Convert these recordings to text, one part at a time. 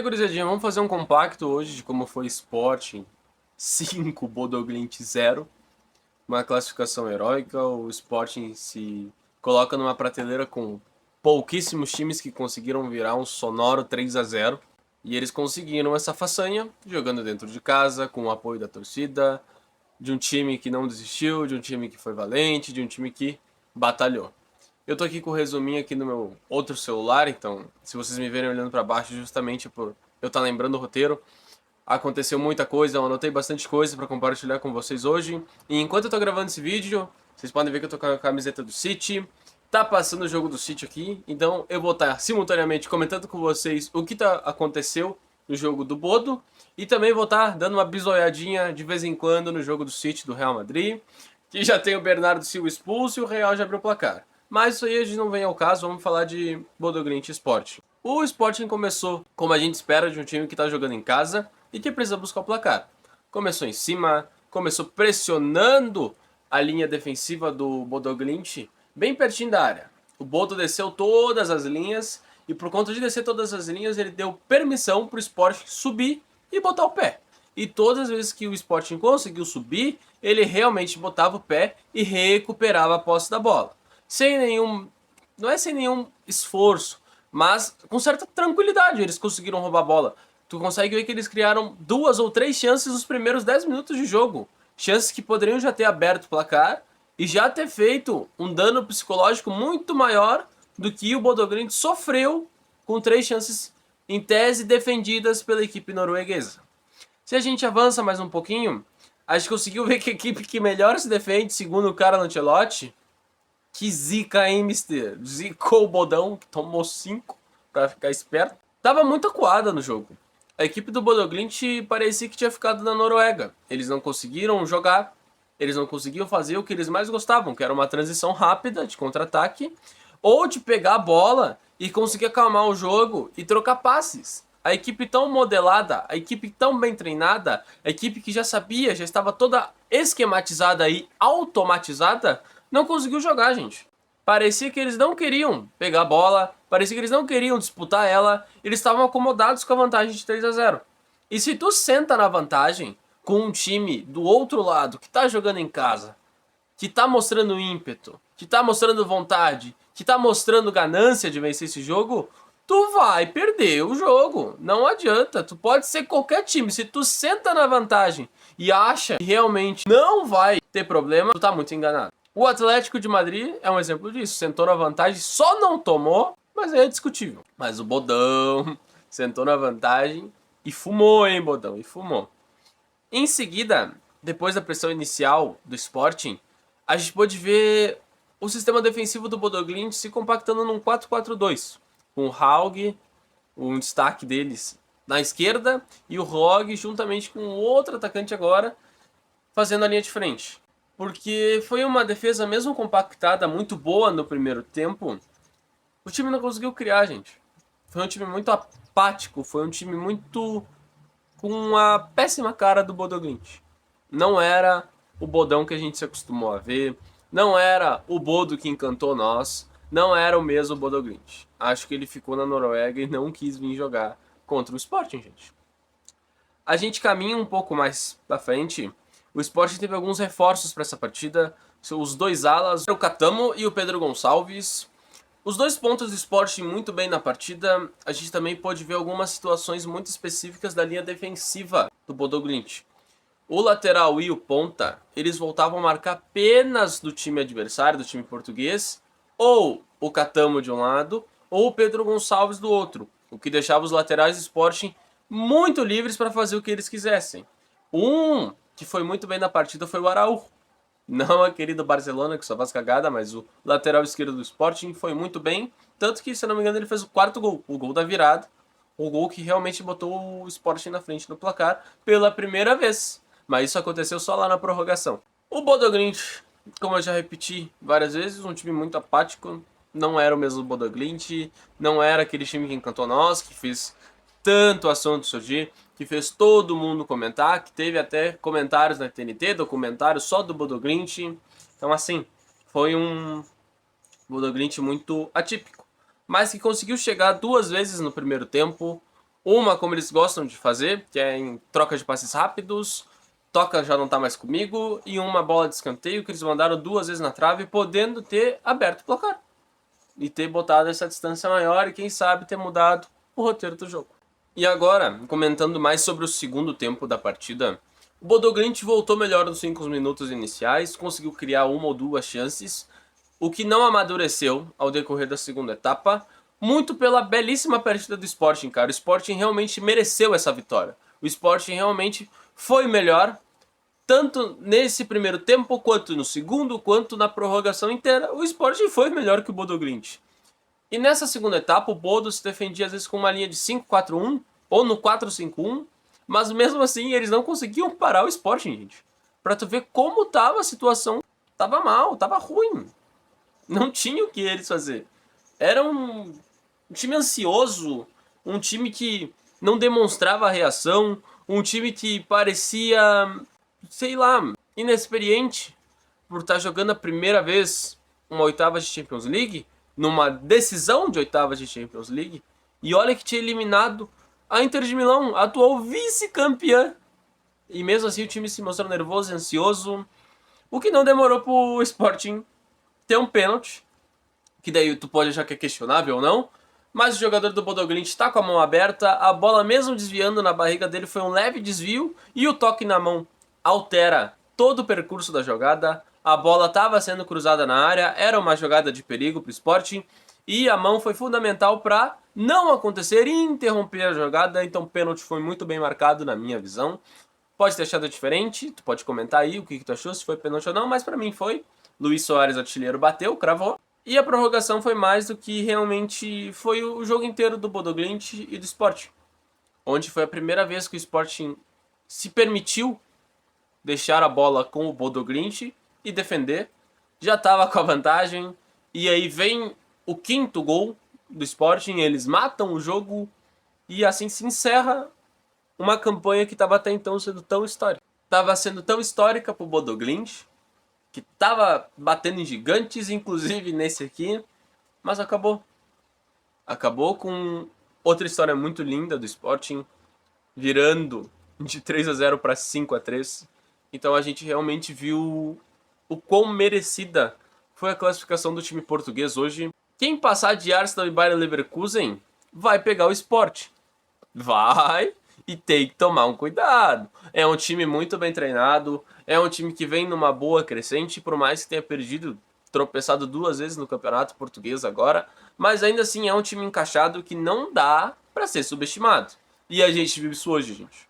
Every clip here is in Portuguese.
Gurizadinha, vamos fazer um compacto hoje de como foi Sporting 5, Bodoglint 0. Uma classificação heróica. O Sporting se coloca numa prateleira com pouquíssimos times que conseguiram virar um sonoro 3-0. E eles conseguiram essa façanha jogando dentro de casa, com o apoio da torcida, de um time que não desistiu, de um time que foi valente, de um time que batalhou. Eu tô aqui com o resuminho aqui no meu outro celular, então se vocês me verem olhando para baixo, justamente por eu estar lembrando o roteiro, aconteceu muita coisa, eu anotei bastante coisa para compartilhar com vocês hoje. E enquanto eu tô gravando esse vídeo, vocês podem ver que eu tô com a camiseta do City. Tá passando o jogo do City aqui, então eu vou estar simultaneamente comentando com vocês o que aconteceu no jogo do Bodo e também vou estar dando uma bisoiadinha de vez em quando no jogo do City do Real Madrid, que já tem o Bernardo Silva expulso e o Real já abriu o placar. Mas isso aí a gente não vem ao caso, vamos falar de Bodoglint Sport. O Sporting começou como a gente espera de um time que está jogando em casa e que precisa buscar o placar. Começou em cima, começou pressionando a linha defensiva do Bodoglint bem pertinho da área. O Bodo desceu todas as linhas e por conta de descer todas as linhas ele deu permissão para o Sporting subir e botar o pé. E todas as vezes que o Sporting conseguiu subir, ele realmente botava o pé e recuperava a posse da bola. Sem nenhum, não é sem nenhum esforço, mas com certa tranquilidade eles conseguiram roubar a bola. Tu consegue ver que eles criaram 2 ou 3 chances nos primeiros 10 minutos de jogo. Chances que poderiam já ter aberto o placar e já ter feito um dano psicológico muito maior do que o Bodoglimt sofreu com 3 chances em tese defendidas pela equipe norueguesa. Se a gente avança mais um pouquinho, a gente conseguiu ver que a equipe que melhor se defende, segundo o Carlo Ancelotti, que zica, hein, mister? Zicou o Bodão, que tomou 5 pra ficar esperto. Tava muito acuada no jogo. A equipe do Bodoglint parecia que tinha ficado na Noruega. Eles não conseguiram jogar, eles não conseguiam fazer o que eles mais gostavam, que era uma transição rápida de contra-ataque, ou de pegar a bola e conseguir acalmar o jogo e trocar passes. A equipe tão modelada, a equipe tão bem treinada, a equipe que já sabia, já estava toda esquematizada e automatizada, não conseguiu jogar, gente. Parecia que eles não queriam pegar a bola, parecia que eles não queriam disputar ela, eles estavam acomodados com a vantagem de 3-0. E se tu senta na vantagem com um time do outro lado que tá jogando em casa, que tá mostrando ímpeto, que tá mostrando vontade, que tá mostrando ganância de vencer esse jogo, tu vai perder o jogo. Não adianta, tu pode ser qualquer time, se tu senta na vantagem e acha que realmente não vai ter problema, tu tá muito enganado. O Atlético de Madrid é um exemplo disso. Sentou na vantagem, só não tomou, mas é discutível. Mas o Bodão sentou na vantagem e fumou, hein, Bodão? E fumou. Em seguida, depois da pressão inicial do Sporting, a gente pôde ver o sistema defensivo do Bodoglint se compactando num 4-4-2. Com o Haug, um destaque deles na esquerda, e o Rog juntamente com outro atacante agora, fazendo a linha de frente. Porque foi uma defesa mesmo compactada, muito boa no primeiro tempo. O time não conseguiu criar, gente. Foi um time muito apático, foi um time muito com a péssima cara do Bodoglint. Não era o Bodão que a gente se acostumou a ver, não era o Bodo que encantou nós, não era o mesmo Bodoglint. Acho que ele ficou na Noruega e não quis vir jogar contra o Sporting, gente. A gente caminha um pouco mais pra frente. O Sporting teve alguns reforços para essa partida. Os dois alas, o Catamo e o Pedro Gonçalves. Os dois pontos do Sporting muito bem na partida. A gente também pôde ver algumas situações muito específicas da linha defensiva do Bodoglint. O lateral e o ponta, eles voltavam a marcar apenas do time adversário, do time português, ou o Catamo de um lado, ou o Pedro Gonçalves do outro, o que deixava os laterais do Sporting muito livres para fazer o que eles quisessem. Um que foi muito bem na partida foi o Araújo. Não a querida Barcelona, que só faz cagada, mas o lateral esquerdo do Sporting foi muito bem. Tanto que, se não me engano, ele fez o quarto gol, o gol da virada. O gol que realmente botou o Sporting na frente do placar pela primeira vez. Mas isso aconteceu só lá na prorrogação. O Bodoglint, como eu já repeti várias vezes, um time muito apático. Não era o mesmo Bodoglint, não era aquele time que encantou nós, que fez tanto assunto surgir, que fez todo mundo comentar, que teve até comentários na TNT, documentário só do Bodoglint. Então, assim, foi um Bodoglint muito atípico, mas que conseguiu chegar 2 vezes no primeiro tempo, Uma como eles gostam de fazer, que é em troca de passes rápidos, toca já não tá mais comigo, e uma bola de escanteio que eles mandaram 2 vezes na trave, podendo ter aberto o placar. E ter botado essa distância maior e quem sabe ter mudado o roteiro do jogo. E agora, comentando mais sobre o segundo tempo da partida, o Bodo Glimt voltou melhor nos 5 minutos iniciais, conseguiu criar uma ou duas chances, o que não amadureceu ao decorrer da segunda etapa, muito pela belíssima partida do Sporting, cara. O Sporting realmente mereceu essa vitória. O Sporting realmente foi melhor, tanto nesse primeiro tempo, quanto no segundo, quanto na prorrogação inteira. O Sporting foi melhor que o Bodo Glimt. E nessa segunda etapa, o Bodo se defendia às vezes com uma linha de 5-4-1 ou no 4-5-1, mas mesmo assim eles não conseguiam parar o Sporting, gente. Pra tu ver como tava a situação. Tava mal, tava ruim. Não tinha o que eles fazer. Era um time ansioso, um time que não demonstrava reação, um time que parecia, sei lá, inexperiente por estar jogando a primeira vez uma oitava de Champions League, numa decisão de oitavas de Champions League, e olha que tinha eliminado a Inter de Milão, a atual vice-campeã. E mesmo assim o time se mostrou nervoso e ansioso, o que não demorou pro Sporting ter um pênalti, que daí tu pode achar que é questionável ou não, mas o jogador do Bodo Glimt está com a mão aberta, a bola mesmo desviando na barriga dele foi um leve desvio, e o toque na mão altera todo o percurso da jogada, a bola estava sendo cruzada na área, era uma jogada de perigo para o Sporting, e a mão foi fundamental para não acontecer e interromper a jogada, então o pênalti foi muito bem marcado na minha visão. Pode ter achado diferente, tu pode comentar aí o que tu achou, se foi pênalti ou não, mas para mim foi. Luiz Soares, artilheiro, bateu, cravou. E a prorrogação foi mais do que realmente foi o jogo inteiro do Bodo Glimt e do Sporting, onde foi a primeira vez que o Sporting se permitiu deixar a bola com o Bodo Glimt e defender. Já estava com a vantagem, e aí vem o quinto gol do Sporting, eles matam o jogo e assim se encerra uma campanha que estava até então sendo tão histórica. Estava sendo tão histórica para o Bodo Glimt, que tava batendo em gigantes, inclusive nesse aqui, mas acabou. Acabou com outra história muito linda do Sporting, virando de 3-0 para 5-3. Então a gente realmente viu o quão merecida foi a classificação do time português hoje. Quem passar de Arsenal e Bayer Leverkusen vai pegar o Sport. Vai, e tem que tomar um cuidado. É um time muito bem treinado, é um time que vem numa boa crescente, por mais que tenha perdido, tropeçado 2 vezes no Campeonato Português agora, mas ainda assim é um time encaixado que não dá para ser subestimado. E a gente viu isso hoje, gente.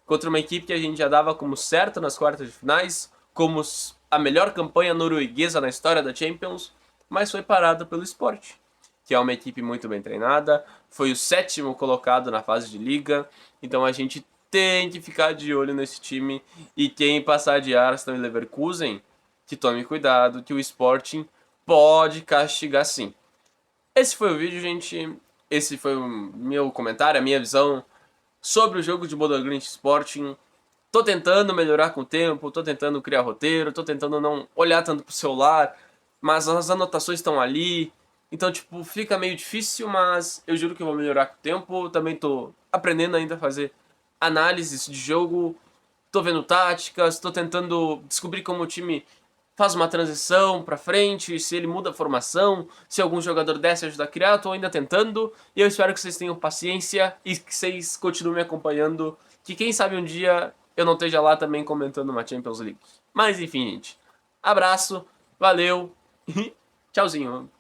Contra uma equipe que a gente já dava como certa nas quartas de finais, como a melhor campanha norueguesa na história da Champions, mas foi parada pelo Sport, que é uma equipe muito bem treinada, foi o 7º colocado na fase de liga, então a gente tem que ficar de olho nesse time, e quem passar de Arsenal e Leverkusen, que tome cuidado, que o Sporting pode castigar sim. Esse foi o vídeo, gente, esse foi o meu comentário, a minha visão sobre o jogo de Bodo Glimt Sporting. Tô tentando melhorar com o tempo, tô tentando criar roteiro, tô tentando não olhar tanto pro celular, mas as anotações estão ali, então, tipo, fica meio difícil, mas eu juro que eu vou melhorar com o tempo. Também tô aprendendo ainda a fazer análises de jogo, tô vendo táticas, tô tentando descobrir como o time faz uma transição pra frente, se ele muda a formação, se algum jogador desce ajuda a criar, tô ainda tentando. E eu espero que vocês tenham paciência e que vocês continuem me acompanhando, que quem sabe um dia eu não esteja lá também comentando uma Champions League. Mas enfim, gente. Abraço, valeu e tchauzinho.